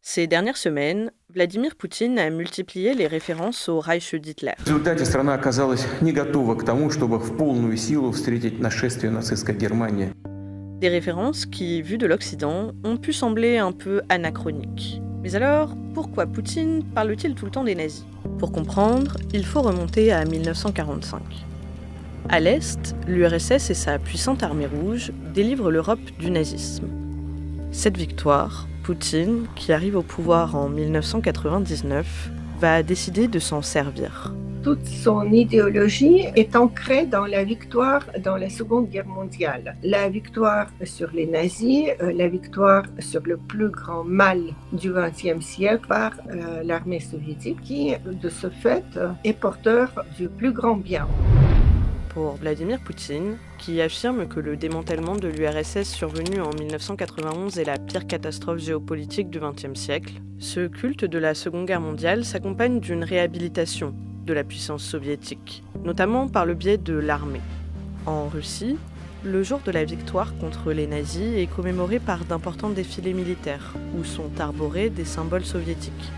Ces dernières semaines, Vladimir Poutine a multiplié les références au Reich d'Hitler. В результате страна оказалась не готова к тому, чтобы в полную силу встретить нашествие нацистской Германии. Des références qui, vues de l'Occident, ont pu sembler un peu anachroniques. Mais alors, pourquoi Poutine parle-t-il tout le temps des nazis ? Pour comprendre, il faut remonter à 1945. À l'Est, l'URSS et sa puissante armée rouge délivrent l'Europe du nazisme. Cette victoire, Poutine, qui arrive au pouvoir en 1999, va décider de s'en servir. Toute son idéologie est ancrée dans la victoire dans la Seconde Guerre mondiale. La victoire sur les nazis, la victoire sur le plus grand mal du XXe siècle par l'armée soviétique qui, de ce fait, est porteur du plus grand bien. Pour Vladimir Poutine, qui affirme que le démantèlement de l'URSS survenu en 1991 est la pire catastrophe géopolitique du XXe siècle, ce culte de la Seconde Guerre mondiale s'accompagne d'une réhabilitation de la puissance soviétique, notamment par le biais de l'armée. En Russie, le jour de la victoire contre les nazis est commémoré par d'importants défilés militaires, où sont arborés des symboles soviétiques.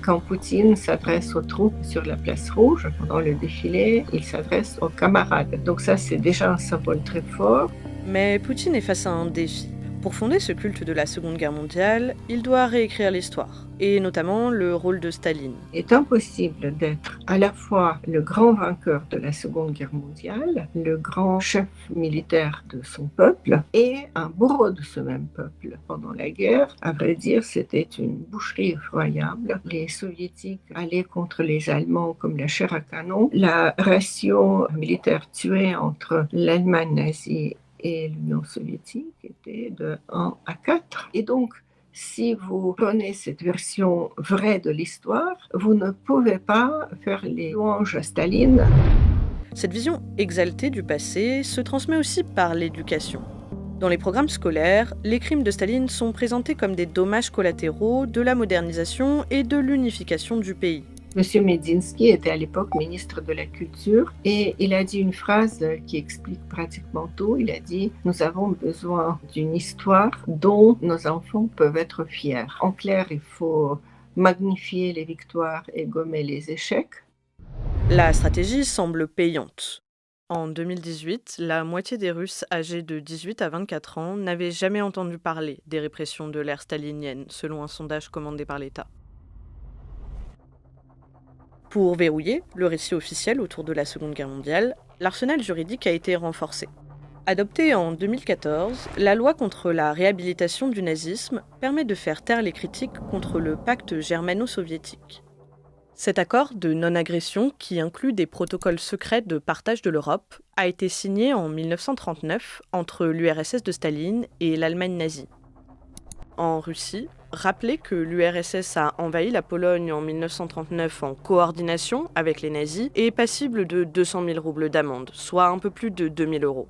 Quand Poutine s'adresse aux troupes sur la place rouge, pendant le défilé, il s'adresse aux camarades. Donc ça, c'est déjà un symbole très fort. Mais Poutine est face à un défi. Pour fonder ce culte de la Seconde Guerre mondiale, il doit réécrire l'histoire, et notamment le rôle de Staline. Il est impossible d'être à la fois le grand vainqueur de la Seconde Guerre mondiale, le grand chef militaire de son peuple, et un bourreau de ce même peuple. Pendant la guerre, à vrai dire, c'était une boucherie effroyable. Les Soviétiques allaient contre les Allemands comme la chair à canon. La ratio militaire tuée entre l'Allemagne nazie et l'Union soviétique était de 1 à 4. Et donc, si vous prenez cette version vraie de l'histoire, vous ne pouvez pas faire les louanges à Staline. Cette vision exaltée du passé se transmet aussi par l'éducation. Dans les programmes scolaires, les crimes de Staline sont présentés comme des dommages collatéraux de la modernisation et de l'unification du pays. Monsieur Medinsky était à l'époque ministre de la Culture et il a dit une phrase qui explique pratiquement tout. Il a dit « Nous avons besoin d'une histoire dont nos enfants peuvent être fiers ». En clair, il faut magnifier les victoires et gommer les échecs. La stratégie semble payante. En 2018, la moitié des Russes âgés de 18 à 24 ans n'avaient jamais entendu parler des répressions de l'ère stalinienne, selon un sondage commandé par l'État. Pour verrouiller le récit officiel autour de la Seconde Guerre mondiale, l'arsenal juridique a été renforcé. Adoptée en 2014, la loi contre la réhabilitation du nazisme permet de faire taire les critiques contre le pacte germano-soviétique. Cet accord de non-agression, qui inclut des protocoles secrets de partage de l'Europe, a été signé en 1939 entre l'URSS de Staline et l'Allemagne nazie. En Russie, rappeler que l'URSS a envahi la Pologne en 1939 en coordination avec les nazis est passible de 200 000 roubles d'amende, soit un peu plus de 2 000 €.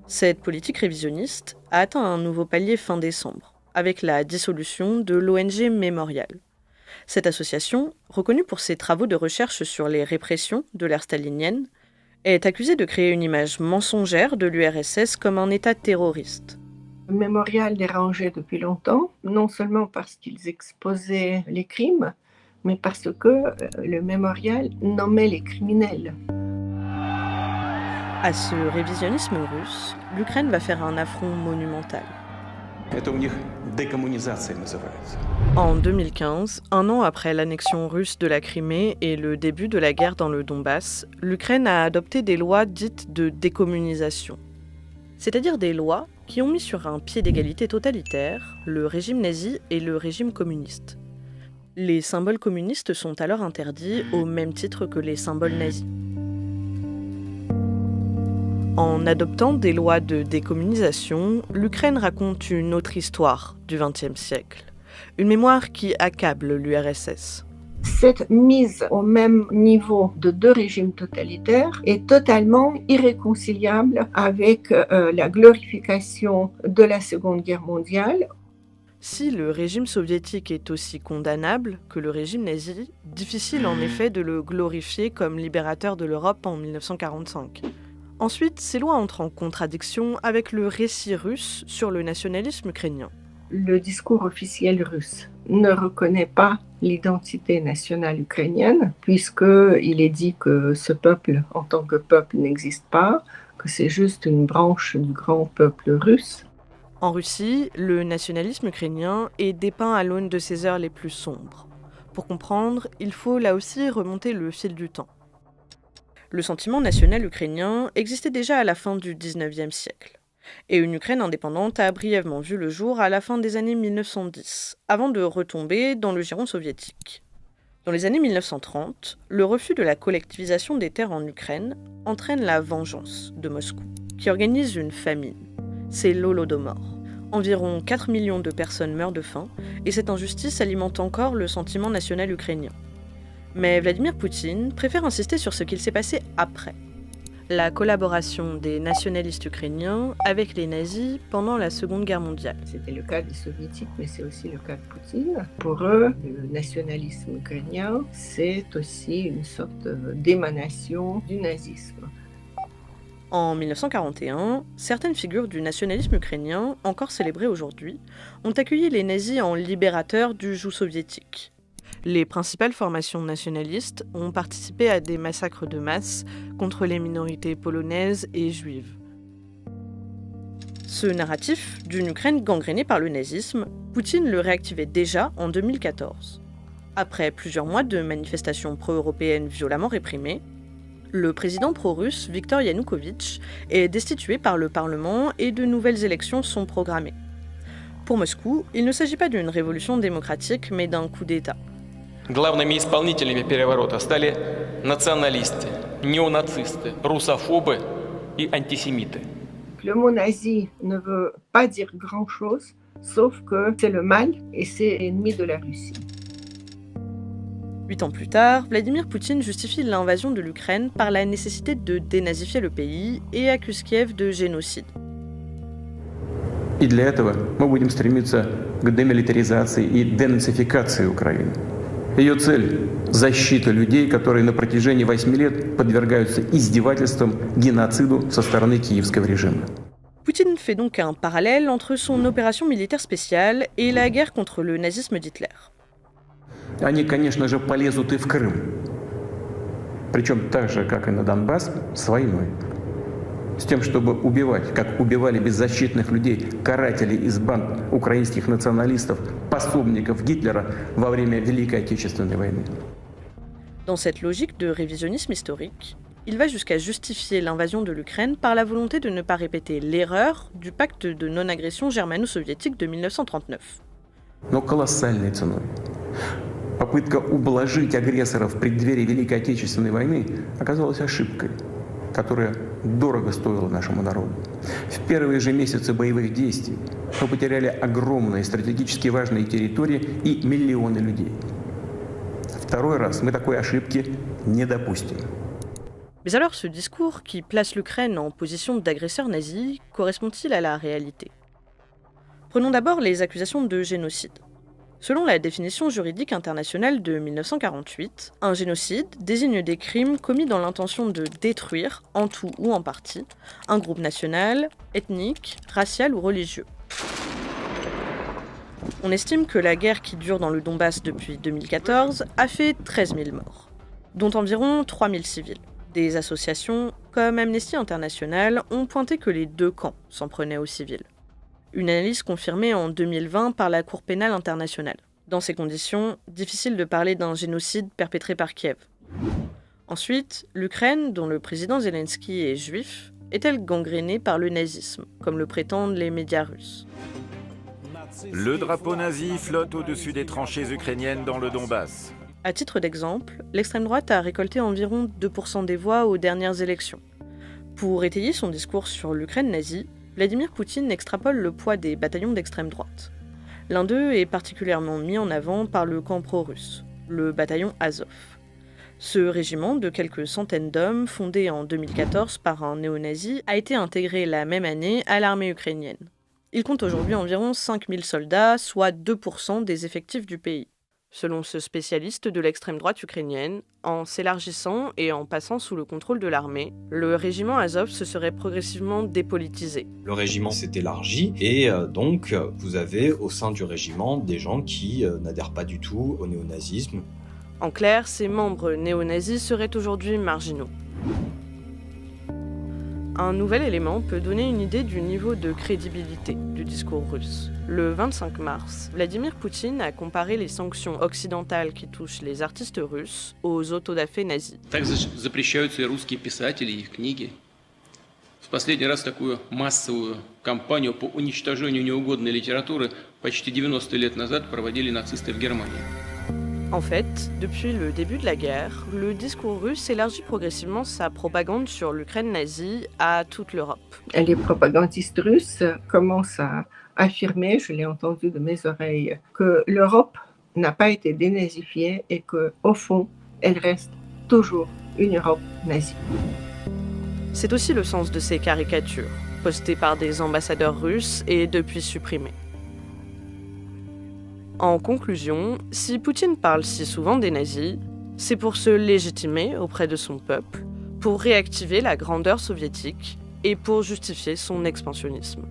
Cette politique révisionniste a atteint un nouveau palier fin décembre, avec la dissolution de l'ONG Mémorial. Cette association, reconnue pour ses travaux de recherche sur les répressions de l'ère stalinienne, est accusée de créer une image mensongère de l'URSS comme un État terroriste. Le Mémorial dérangeait depuis longtemps, non seulement parce qu'ils exposaient les crimes, mais parce que le Mémorial nommait les criminels. À ce révisionnisme russe, l'Ukraine va faire un affront monumental. En 2015, un an après l'annexion russe de la Crimée et le début de la guerre dans le Donbass, l'Ukraine a adopté des lois dites de décommunisation. C'est-à-dire des lois qui ont mis sur un pied d'égalité totalitaire le régime nazi et le régime communiste. Les symboles communistes sont alors interdits au même titre que les symboles nazis. En adoptant des lois de décommunisation, l'Ukraine raconte une autre histoire du XXe siècle, une mémoire qui accable l'URSS. Cette mise au même niveau de deux régimes totalitaires est totalement irréconciliable avec la glorification de la Seconde Guerre mondiale. Si le régime soviétique est aussi condamnable que le régime nazi, difficile en effet de le glorifier comme libérateur de l'Europe en 1945. Ensuite, ces lois entrent en contradiction avec le récit russe sur le nationalisme ukrainien. Le discours officiel russe ne reconnaît pas l'identité nationale ukrainienne, puisqu'il est dit que ce peuple, en tant que peuple, n'existe pas, que c'est juste une branche du grand peuple russe. En Russie, le nationalisme ukrainien est dépeint à l'aune de ses heures les plus sombres. Pour comprendre, il faut là aussi remonter le fil du temps. Le sentiment national ukrainien existait déjà à la fin du XIXe siècle. Et une Ukraine indépendante a brièvement vu le jour à la fin des années 1910, avant de retomber dans le giron soviétique. Dans les années 1930, le refus de la collectivisation des terres en Ukraine entraîne la vengeance de Moscou, qui organise une famine. C'est l'Holodomor. Environ 4 millions de personnes meurent de faim, et cette injustice alimente encore le sentiment national ukrainien. Mais Vladimir Poutine préfère insister sur ce qu'il s'est passé après. La collaboration des nationalistes ukrainiens avec les nazis pendant la Seconde Guerre mondiale. C'était le cas des soviétiques, mais c'est aussi le cas de Poutine. Pour eux, le nationalisme ukrainien, c'est aussi une sorte d'émanation du nazisme. En 1941, certaines figures du nationalisme ukrainien, encore célébrées aujourd'hui, ont accueilli les nazis en libérateurs du joug soviétique. Les principales formations nationalistes ont participé à des massacres de masse contre les minorités polonaises et juives. Ce narratif d'une Ukraine gangrénée par le nazisme, Poutine le réactivait déjà en 2014. Après plusieurs mois de manifestations pro-européennes violemment réprimées, le président pro-russe Viktor Yanukovych est destitué par le Parlement et de nouvelles élections sont programmées. Pour Moscou, il ne s'agit pas d'une révolution démocratique, mais d'un coup d'État. Главными исполнителями переворота стали националисты, неонацисты, русофобы и антисемиты. Le mot nazi ne veut pas dire grand-chose, sauf que c'est le mal et c'est l'ennemi de la Russie. 8 ans plus tard, Vladimir Poutine justifie l'invasion de l'Ukraine par la nécessité de dénazifier le pays et accuse Kiev de génocide. И для этого мы будем стремиться к демилитаризации и денацификации Украины. Ее цель – защита людей, которые на протяжении 8 лет подвергаются издевательствам, геноциду со стороны киевского режима. Poutine fait donc un parallèle entre son opération militaire spéciale et la guerre contre le nazisme d'Hitler. Они, конечно же, полезут и в Крым. Причем так же, как и на Донбасс, с войной. С тем, чтобы убивать, как убивали беззащитных людей, карателей из банд украинских националистов, пособников Гитлера во время Великой Отечественной войны. Dans cette logique de révisionnisme historique, il va jusqu'à justifier l'invasion de l'Ukraine par la volonté de ne pas répéter l'erreur du pacte de non-agression germano-soviétique de 1939. Но колоссальной ценой. Попытка ублажить агрессоров в преддверии Великой Отечественной войны оказалась ошибкой, которая дорого стоила нашему народу. В первые же месяцы боевых действий мы потеряли огромные стратегически важные территории и миллионы людей. Второй раз мы такой ошибки не допустим. Mais alors ce discours qui place l'Ukraine en position d'agresseur nazi correspond-il à la réalité ? Prenons d'abord les accusations de génocide. Selon la définition juridique internationale de 1948, un génocide désigne des crimes commis dans l'intention de détruire, en tout ou en partie, un groupe national, ethnique, racial ou religieux. On estime que la guerre qui dure dans le Donbass depuis 2014 a fait 13 000 morts, dont environ 3 000 civils. Des associations comme Amnesty International ont pointé que les deux camps s'en prenaient aux civils. Une analyse confirmée en 2020 par la Cour pénale internationale. Dans ces conditions, difficile de parler d'un génocide perpétré par Kiev. Ensuite, l'Ukraine, dont le président Zelensky est juif, est-elle gangrénée par le nazisme, comme le prétendent les médias russes ? Le drapeau nazi flotte au-dessus des tranchées ukrainiennes dans le Donbass. À titre d'exemple, l'extrême droite a récolté environ 2% des voix aux dernières élections. Pour étayer son discours sur l'Ukraine nazie, Vladimir Poutine extrapole le poids des bataillons d'extrême droite. L'un d'eux est particulièrement mis en avant par le camp pro-russe, le bataillon Azov. Ce régiment de quelques centaines d'hommes, fondé en 2014 par un néo-nazi, a été intégré la même année à l'armée ukrainienne. Il compte aujourd'hui environ 5000 soldats, soit 2% des effectifs du pays. Selon ce spécialiste de l'extrême droite ukrainienne, en s'élargissant et en passant sous le contrôle de l'armée, le régiment Azov se serait progressivement dépolitisé. Le régiment s'est élargi et donc vous avez au sein du régiment des gens qui n'adhèrent pas du tout au néonazisme. En clair, ces membres néo-nazis seraient aujourd'hui marginaux. Un nouvel élément peut donner une idée du niveau de crédibilité du discours russe. Le 25 mars, Vladimir Poutine a comparé les sanctions occidentales qui touchent les artistes russes aux autodafés nazis. Также запрещаются и русские писатели, и их книги. В последний раз такую массовую кампанию по уничтожению неугодной литературы почти 90 лет назад проводили нацисты в Германии. En fait, depuis le début de la guerre, le discours russe élargit progressivement sa propagande sur l'Ukraine nazie à toute l'Europe. Les propagandistes russes commencent à affirmer, je l'ai entendu de mes oreilles, que l'Europe n'a pas été dénazifiée et qu'au fond, elle reste toujours une Europe nazie. C'est aussi le sens de ces caricatures, postées par des ambassadeurs russes et depuis supprimées. En conclusion, si Poutine parle si souvent des nazis, c'est pour se légitimer auprès de son peuple, pour réactiver la grandeur soviétique et pour justifier son expansionnisme.